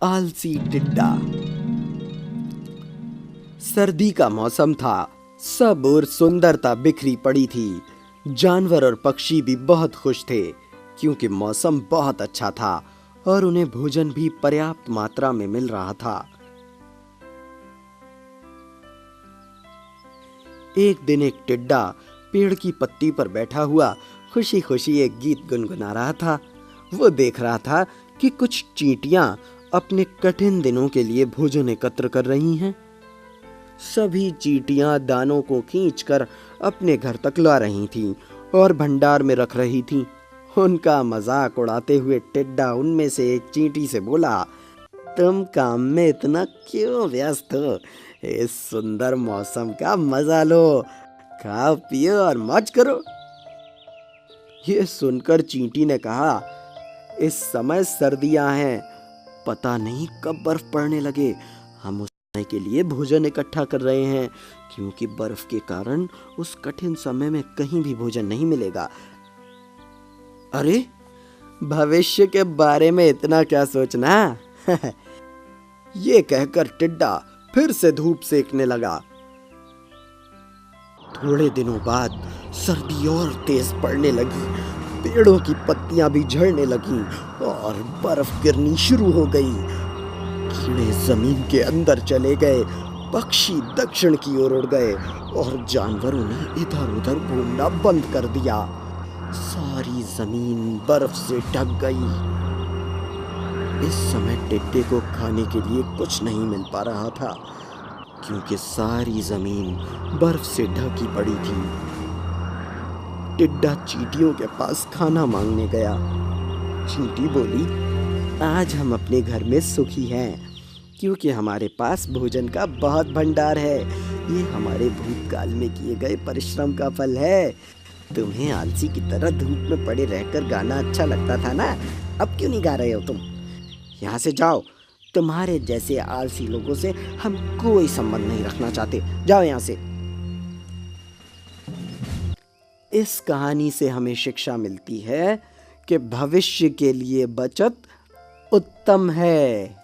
आलसी टिड्डा। सर्दी का मौसम था। सब और सुंदरता बिखरी पड़ी थी। जानवर और पक्षी भी बहुत खुश थे क्योंकि मौसम बहुत अच्छा था और उन्हें भोजन भी पर्याप्त मात्रा में मिल रहा था। एक दिन एक टिड्डा पेड़ की पत्ती पर बैठा हुआ खुशी खुशी एक गीत गुनगुना रहा था। वो देख रहा था कि कुछ चींटियां अपने कठिन दिनों के लिए भोजन एकत्र कर रही हैं। सभी चींटियां दानों को खींचकर अपने घर तक ला रही थीं और भंडार में रख रही थीं। उनका मजाक उड़ाते हुए टिड्डा उनमें से एक चींटी से बोला, तुम काम में इतना क्यों व्यस्त हो? इस सुंदर मौसम का मजा लो, खाओ पियो और मौज करो। ये सुनकर चींटी ने कहा, इस समय सर्दियां हैं, पता नहीं कब बर्फ पड़ने लगे। हम उस समय के लिए भोजन इकट्ठा कर रहे हैं क्योंकि बर्फ के कारण उस कठिन समय में कहीं भी भोजन नहीं मिलेगा। अरे, भविष्य के बारे में इतना क्या सोचना। ये कहकर टिड्डा फिर से धूप सेकने लगा। थोड़े दिनों बाद सर्दी और तेज पड़ने लगी। पेड़ों की पत्तियां भी झड़ने लगीं और बर्फ गिरनी शुरू हो गई। कीड़े जमीन के अंदर चले गए, पक्षी दक्षिण की ओर उड़ गए और जानवरों ने इधर उधर घूमना बंद कर दिया। सारी जमीन बर्फ से ढक गई। इस समय टिड्डे को खाने के लिए कुछ नहीं मिल पा रहा था क्योंकि सारी जमीन बर्फ से ढकी पड़ी थी। टिड्डा चींटियों के पास खाना मांगने गया। चींटी बोली, आज हम अपने घर में सुखी हैं क्योंकि हमारे पास भोजन का बहुत भंडार है। ये हमारे भूतकाल में किए गए परिश्रम का फल है। तुम्हें आलसी की तरह धूप में पड़े रहकर गाना अच्छा लगता था ना, अब क्यों नहीं गा रहे हो तुम? यहाँ से जाओ, तुम्हारे जैसे आलसी लोगों से हम कोई संबंध नहीं रखना चाहते। जाओ यहाँ से। इस कहानी से हमें शिक्षा मिलती है कि भविष्य के लिए बचत उत्तम है।